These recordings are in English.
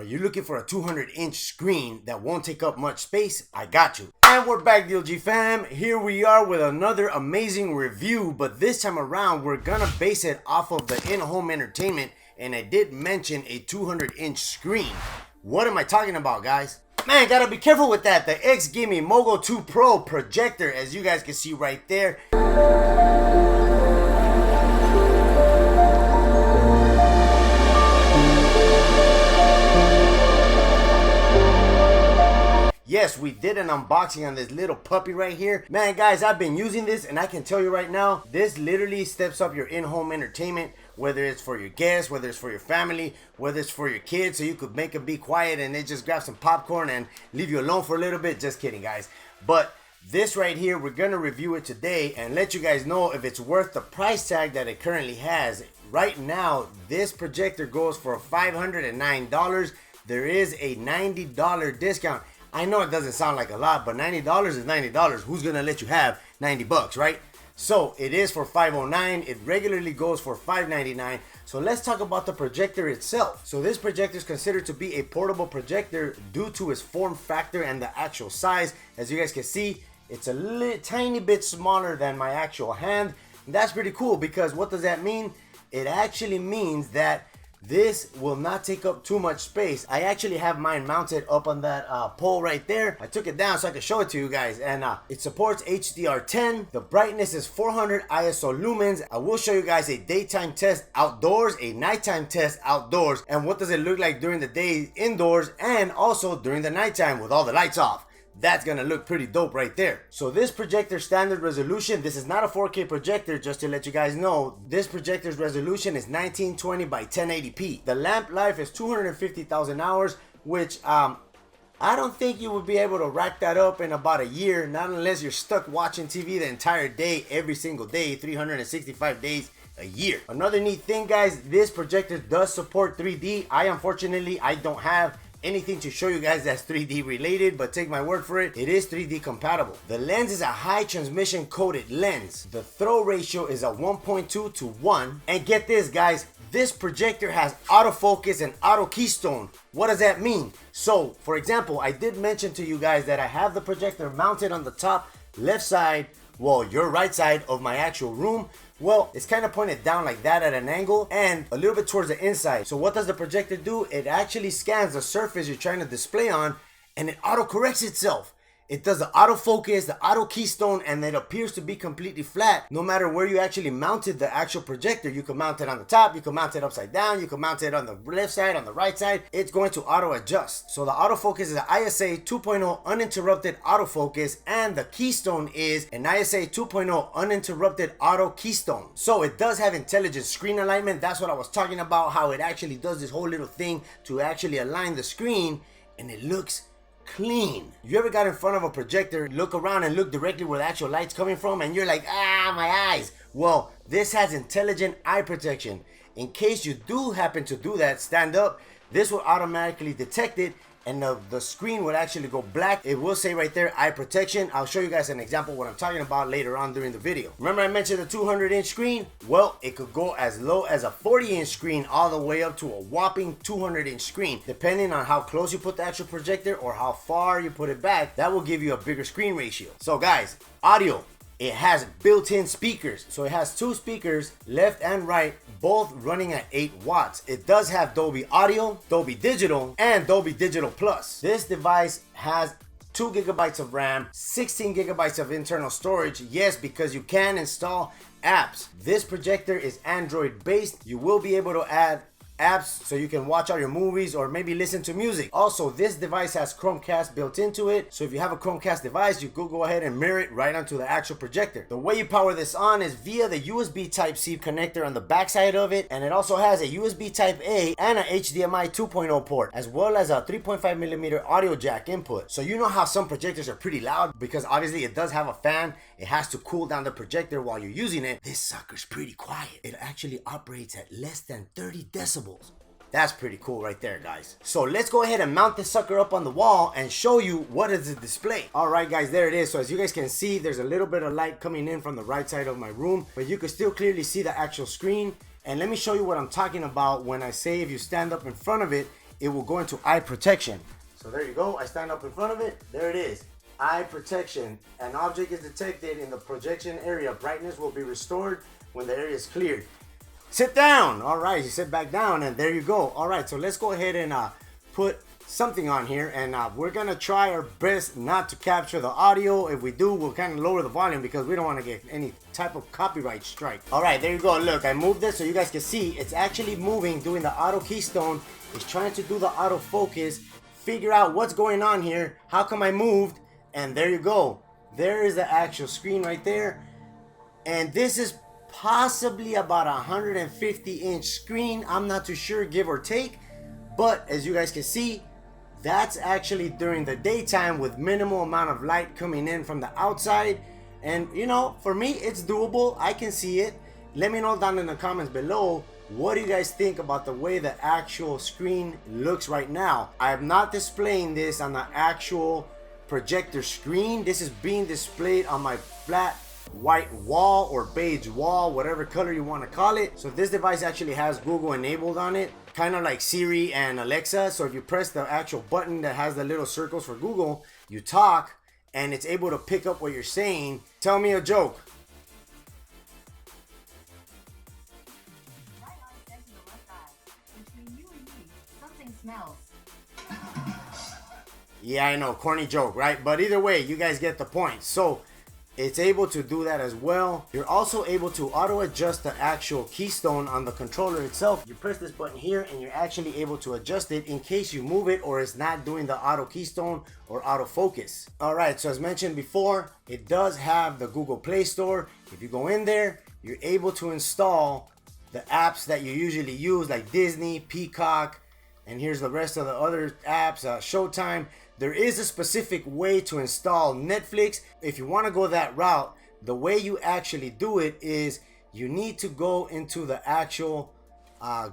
you're looking for a 200-inch screen that won't take up much space, I got you. And we're back, DLG fam. Here we are with another amazing review, but this time around we're gonna base it off of the in-home entertainment, and I did mention a 200-inch screen. What am I talking about, guys? Man, gotta be careful with that. The XGIMI MoGo 2 Pro projector, as you guys can see right there. Yes, we did an unboxing on this little puppy right here. Man, guys, I've been using this, and I can tell you right now, this literally steps up your in-home entertainment, whether it's for your guests, whether it's for your family, whether it's for your kids, so you could make them be quiet and they just grab some popcorn and leave you alone for a little bit. Just kidding, guys. But this right here, we're gonna review it today and let you guys know if it's worth the price tag that it currently has. Right now, this projector goes for $509. There is a $90 discount. I know it doesn't sound like a lot, but $90 is $90. Who's gonna let you have 90 bucks, right? So it is for $509. It regularly goes for $599. So let's talk about the projector itself. So this projector is considered to be a portable projector due to its form factor and the actual size. As you guys can see, it's a tiny bit smaller than my actual hand. And that's pretty cool, because what does that mean? It actually means that this will not take up too much space. I actually have mine mounted up on that pole right there. I took it down so I can show it to you guys, and it supports HDR10. The brightness is 400 ISO lumens. I will show you guys a daytime test outdoors, a nighttime test outdoors, and what does it look like during the day indoors and also during the nighttime with all the lights off. That's gonna look pretty dope right there. So this projector standard resolution, this is not a 4K projector, just to let you guys know. This projector's resolution is 1920 by 1080p. The lamp life is 250,000 hours, which I don't think you would be able to rack that up in about a year, not unless you're stuck watching TV the entire day, every single day, 365 days a year. Another neat thing, guys, this projector does support 3D. Unfortunately, I don't have anything to show you guys that's 3D related, but take my word for it, it is 3D compatible. The lens is a high transmission coated lens. The throw ratio is a 1.2 to 1. And get this, guys, this projector has autofocus and auto keystone. What does that mean? So, for example, I did mention to you guys that I have the projector mounted on the top left side, well, your right side of my actual room. Well, it's kind of pointed down like that at an angle and a little bit towards the inside. So what does the projector do? It actually scans the surface you're trying to display on, and it auto corrects itself. It does the autofocus, the auto keystone, and it appears to be completely flat. No matter where you actually mounted the actual projector, you can mount it on the top, you can mount it upside down, you can mount it on the left side, on the right side. It's going to auto adjust. So the autofocus is an ISA 2.0 uninterrupted autofocus, and the keystone is an ISA 2.0 uninterrupted auto keystone. So it does have intelligent screen alignment. That's what I was talking about, how it actually does this whole little thing to actually align the screen, and it looks clean. You ever got in front of a projector, look around and look directly where the actual light's coming from, and you're like, ah, my eyes? Well, this has intelligent eye protection. In case you do happen to do that, stand up, this will automatically detect it, and the screen will actually go black. It will say right there, eye protection. I'll show you guys an example of what I'm talking about later on during the video. Remember I mentioned the 200-inch screen? Well, it could go as low as a 40-inch screen all the way up to a whopping 200-inch screen. Depending on how close you put the actual projector or how far you put it back, that will give you a bigger screen ratio. So guys, audio. It has built-in speakers. So it has two speakers, left and right, both running at 8 watts. It does have Dolby Audio, Dolby Digital, and Dolby Digital Plus. This device has 2 gigabytes of RAM, 16 gigabytes of internal storage. Yes, because you can install apps. This projector is Android based. You will be able to add apps so you can watch all your movies or maybe listen to music. Also, this device has Chromecast built into it, so if you have a Chromecast device, you could go ahead and mirror it right onto the actual projector. The way you power this on is via the USB Type-C connector on the back side of it, and it also has a USB Type-A and a HDMI 2.0 port, as well as a 3.5mm audio jack input. So you know how some projectors are pretty loud, because obviously it does have a fan. It has to cool down the projector while you're using it. This sucker's pretty quiet. It actually operates at less than 30 decibels. That's pretty cool right there, guys. So let's go ahead and mount this sucker up on the wall and show you what is the display. All right, guys, there it is. So as you guys can see, there's a little bit of light coming in from the right side of my room, but you can still clearly see the actual screen. And let me show you what I'm talking about when I say if you stand up in front of it, it will go into eye protection. So there you go. I stand up in front of it. There it is. Eye protection. An object is detected in the projection area. Brightness will be restored when the area is cleared. Sit down. All right, you sit back down, and there you go. All right, so let's go ahead and put something on here, and we're gonna try our best not to capture the audio. If we do, we'll kind of lower the volume because we don't want to get any type of copyright strike. All right, there you go. Look, I moved it so you guys can see it's actually moving, doing the auto keystone. It's trying to do the autofocus, figure out what's going on here. How come I moved? And there you go. There is the actual screen right there. And this is possibly about 150-inch screen. I'm not too sure, give or take. But as you guys can see, that's actually during the daytime with minimal amount of light coming in from the outside. And you know, for me, it's doable. I can see it. Let me know down in the comments below, what do you guys think about the way the actual screen looks right now? I am not displaying this on the actual projector screen. This is being displayed on my flat white wall or beige wall, whatever color you want to call it. So this device actually has Google enabled on it, kind of like Siri and Alexa. So if you press the actual button that has the little circles for Google, you talk and it's able to pick up what you're saying. Tell me a joke. Right eye says to the left eye. Between you and me, something smells. Yeah, I know, corny joke, right? But either way, you guys get the point. So it's able to do that as well. You're also able to auto adjust the actual keystone on the controller itself. You press this button here and you're actually able to adjust it in case you move it or it's not doing the auto keystone or autofocus. All right, so as mentioned before, it does have the Google Play Store. If you go in there, you're able to install the apps that you usually use, like Disney, Peacock, and here's the rest of the other apps, Showtime. There is a specific way to install Netflix. If you want to go that route, the way you actually do it is you need to go into the actual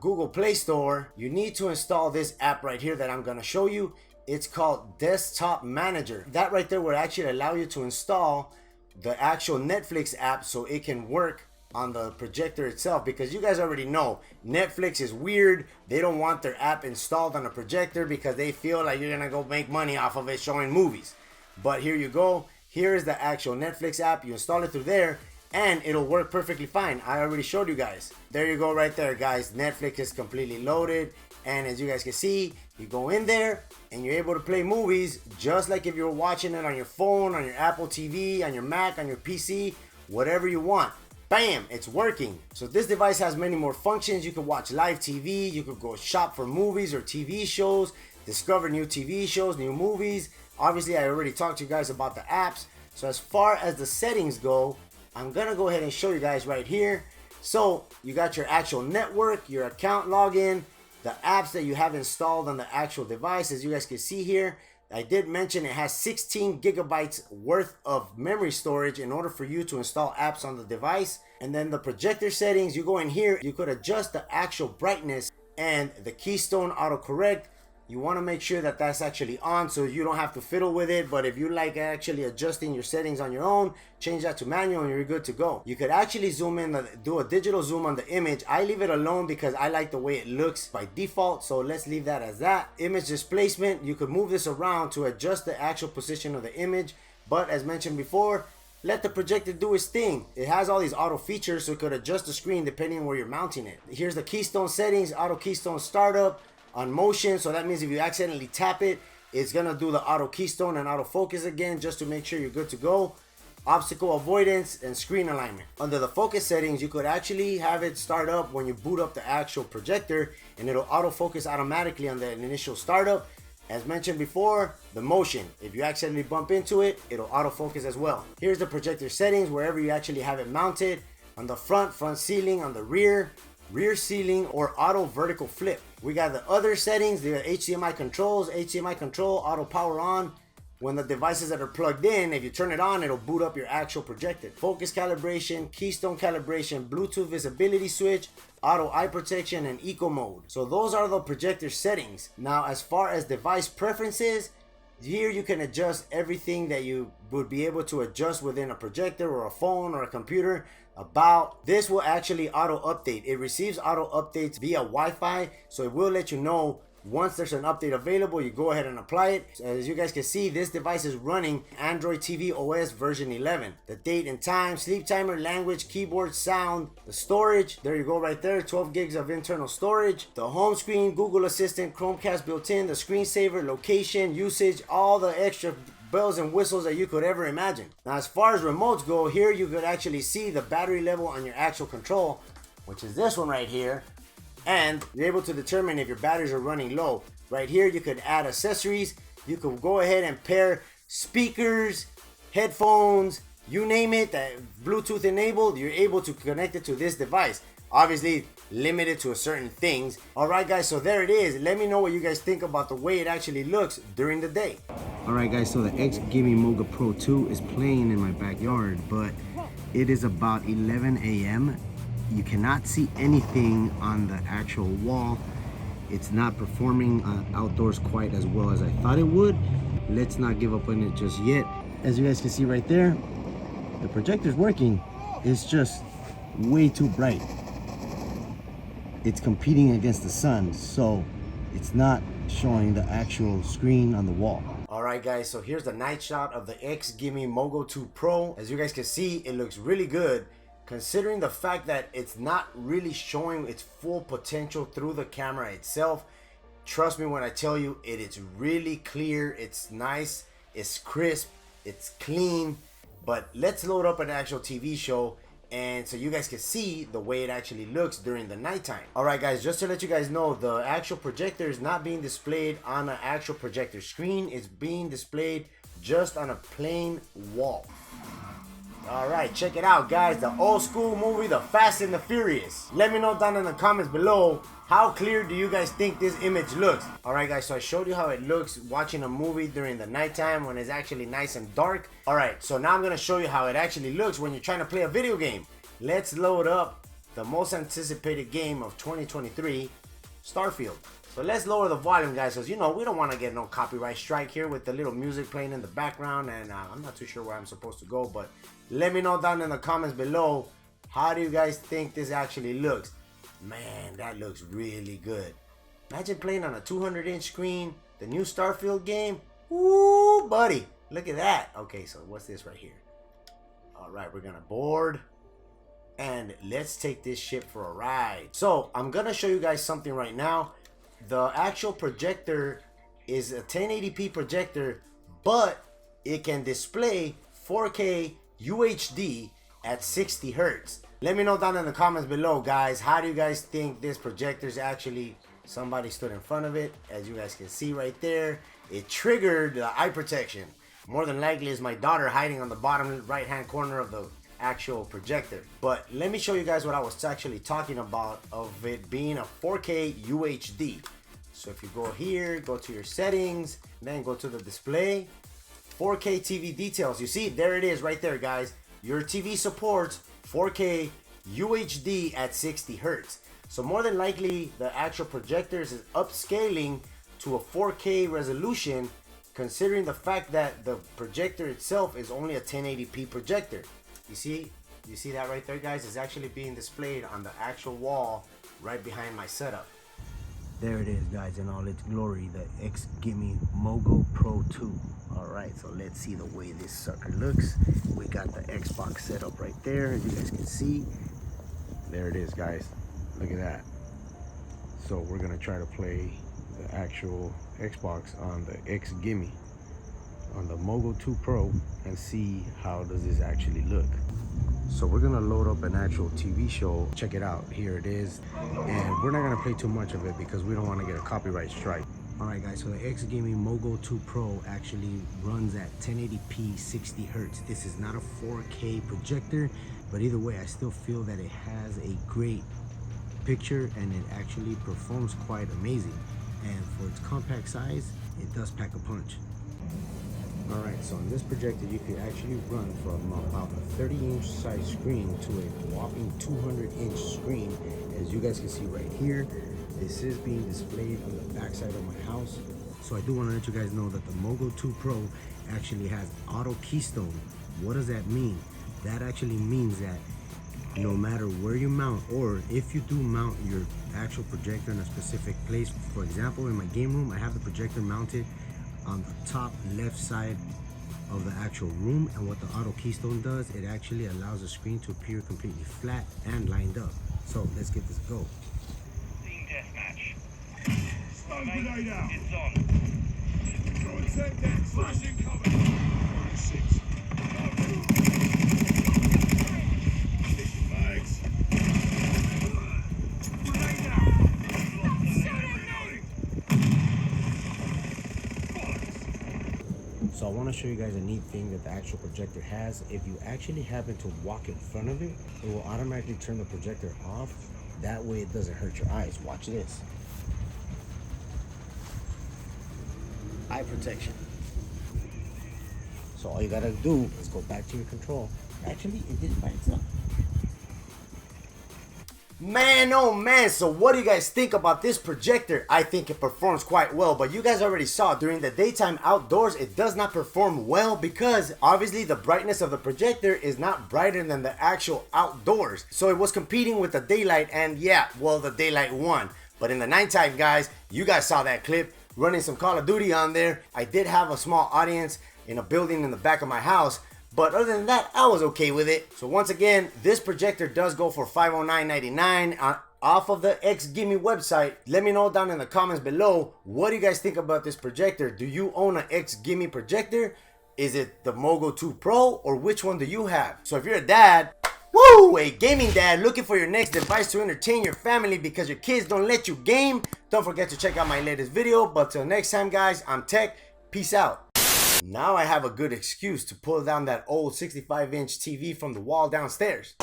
Google Play Store. You need to install this app right here that I'm going to show you. It's called Desktop Manager. That right there will actually allow you to install the actual Netflix app so it can work on the projector itself, because you guys already know Netflix is weird. They don't want their app installed on a projector because they feel like you're gonna go make money off of it showing movies. But here you go. Here is the actual Netflix app. You install it through there and it'll work perfectly fine. I already showed you guys. There you go right there, guys. Netflix is completely loaded, and as you guys can see, you go in there and you're able to play movies just like if you were watching it on your phone, on your Apple TV, on your Mac, on your PC, whatever you want. Bam, it's working. So this device has many more functions. You can watch live TV, you could go shop for movies or TV shows, discover new TV shows, new movies. Obviously, I already talked to you guys about the apps. So as far as the settings go, I'm gonna go ahead and show you guys right here. So you got your actual network, your account login, the apps that you have installed on the actual device. As you guys can see here, I did mention it has 16 gigabytes worth of memory storage in order for you to install apps on the device. And then the projector settings, you go in here, you could adjust the actual brightness and the keystone autocorrect. You want to make sure that that's actually on so you don't have to fiddle with it. But if you like actually adjusting your settings on your own, change that to manual and you're good to go. You could actually zoom in, do a digital zoom on the image. I leave it alone because I like the way it looks by default. So let's leave that as that. Image displacement, you could move this around to adjust the actual position of the image. But as mentioned before, let the projector do its thing. It has all these auto features, so it could adjust the screen depending on where you're mounting it. Here's the keystone settings, auto keystone startup. On motion, so that means if you accidentally tap it, it's gonna do the auto keystone and auto focus again just to make sure you're good to go. Obstacle avoidance and screen alignment. Under the focus settings, you could actually have it start up when you boot up the actual projector and it'll autofocus automatically on the initial startup. As mentioned before, the motion, if you accidentally bump into it, it'll autofocus as well. Here's the projector settings wherever you actually have it mounted. On the front ceiling, on the rear ceiling, or auto vertical flip. We got the other settings, the HDMI controls, HDMI control, auto power on. When the devices that are plugged in, if you turn it on, it'll boot up your actual projector. Focus calibration, keystone calibration, Bluetooth visibility switch, auto eye protection, and eco mode. So those are the projector settings. Now, as far as device preferences, here you can adjust everything that you would be able to adjust within a projector or a phone or a computer. About this will actually auto update. It receives auto updates via Wi-Fi, so it will let you know Once there's an update available, you go ahead and apply it. As you guys can see, this device is running Android TV OS version 11. The date and time, sleep timer, language, keyboard, sound, the storage. There you go right there, 12 gigs of internal storage. The home screen, Google Assistant, Chromecast built in, the screensaver, location, usage, all the extra bells and whistles that you could ever imagine. Now, as far as remotes go, here you could actually see the battery level on your actual control, which is this one right here. And you're able to determine if your batteries are running low. Right here, you could add accessories. You could go ahead and pair speakers, headphones, you name it, that Bluetooth enabled. You're able to connect it to this device. Obviously, limited to certain things. Alright guys, so there it is. Let me know what you guys think about the way it actually looks during the day. Alright guys, so the XGIMI MoGo Pro 2 is playing in my backyard, but it is about 11 a.m. You cannot see anything on the actual wall. It's not performing outdoors quite as well as I thought it would. Let's not give up on it just yet. As you guys can see right there, the projector's working. It's just way too bright. It's competing against the sun, so it's not showing the actual screen on the wall. Alright guys, so here's the night shot of the XGIMI MoGo 2 Pro. As you guys can see, it looks really good, considering the fact that it's not really showing its full potential through the camera itself. Trust me when I tell you, it is really clear, it's nice, it's crisp, it's clean. But let's load up an actual TV show, and so you guys can see the way it actually looks during the nighttime. Alright guys, just to let you guys know, the actual projector is not being displayed on an actual projector screen. It's being displayed just on a plain wall. Alright, check it out guys, the old school movie, The Fast and the Furious. Let me know down in the comments below, how clear do you guys think this image looks? Alright guys, so I showed you how it looks watching a movie during the nighttime when it's actually nice and dark. Alright, so now I'm going to show you how it actually looks when you're trying to play a video game. Let's load up the most anticipated game of 2023, Starfield. So let's lower the volume guys, because you know we don't want to get no copyright strike here with the little music playing in the background, and I'm not too sure where I'm supposed to go, but let me know down in the comments below, how do you guys think this actually looks? Man, that looks really good. Imagine playing on a 200-inch screen, the new Starfield game. Ooh, buddy, look at that. Okay, so what's this right here? Alright, we're gonna board, and let's take this ship for a ride. So I'm gonna show you guys something right now. The actual projector is a 1080p projector, but it can display 4K UHD at 60 Hertz. Let me know down in the comments below guys, how do you guys think this projector is actually, somebody stood in front of it, as you guys can see right there. It triggered the eye protection. More than likely is my daughter hiding on the bottom right hand corner of the actual projector. But let me show you guys what I was actually talking about of it being a 4K UHD. So if you go here, go to your settings, then go to the display, 4K TV details. You see, there it is right there guys. Your TV supports 4K UHD at 60 Hertz. So more than likely the actual projector is upscaling to a 4K resolution, considering the fact that the projector itself is only a 1080p projector. You see that right there guys? It's actually being displayed on the actual wall right behind my setup. There it is guys, in all its glory, the XGIMI MoGo Pro 2. Alright, so let's see the way this sucker looks. We got the Xbox set up right there, as you guys can see. There it is guys, look at that. So we're gonna try to play the actual Xbox on the XGIMI, on the MoGo 2 Pro, and see how does this actually look. So we're gonna load up an actual TV show. Check it out, here it is. And we're not gonna play too much of it because we don't wanna get a copyright strike. Alright guys, so the XGIMI MoGo 2 Pro actually runs at 1080p 60 Hertz. This is not a 4K projector, but either way I still feel that it has a great picture and it actually performs quite amazing. And for its compact size, it does pack a punch. Alright, so on this projector you can actually run from about a 30-inch size screen to a whopping 200-inch screen. As you guys can see right here, this is being displayed on the back side of my house. So I do want to let you guys know that the MoGo 2 Pro actually has auto keystone. What does that mean? That actually means that no matter where you mount, or if you do mount your actual projector in a specific place. For example, in my game room, I have the projector mounted on the top left side of the actual room, and what the auto keystone does, it actually allows the screen to appear completely flat and lined up. So let's get this go. Team deathmatch. Stun grenade out. It's on. Throwing tEcK. Flashing cover. 46. Taking mags. Grenade out. Reloading. So I want to show you guys a neat thing that the actual projector has. If you actually happen to walk in front of it, it will automatically turn the projector off. That way it doesn't hurt your eyes. Watch this. Eye protection. So all you gotta do is go back to your control. Actually, it did it by itself. Man, oh man, so what do you guys think about this projector? I think it performs quite well, but you guys already saw during the daytime outdoors, it does not perform well because obviously the brightness of the projector is not brighter than the actual outdoors. So it was competing with the daylight, and yeah, well, the daylight won. But in the nighttime, guys, you guys saw that clip, running some Call of Duty on there. I did have a small audience in a building in the back of my house, but other than that, I was okay with it. So once again, this projector does go for $509.99 off of the XGIMI website. Let me know down in the comments below, what do you guys think about this projector? Do you own an XGIMI projector? Is it the MoGo 2 Pro, or which one do you have? So if you're a dad, woo, a gaming dad looking for your next device to entertain your family because your kids don't let you game, don't forget to check out my latest video. But till next time, guys, I'm tEcK. Peace out. Now I have a good excuse to pull down that old 65-inch TV from the wall downstairs.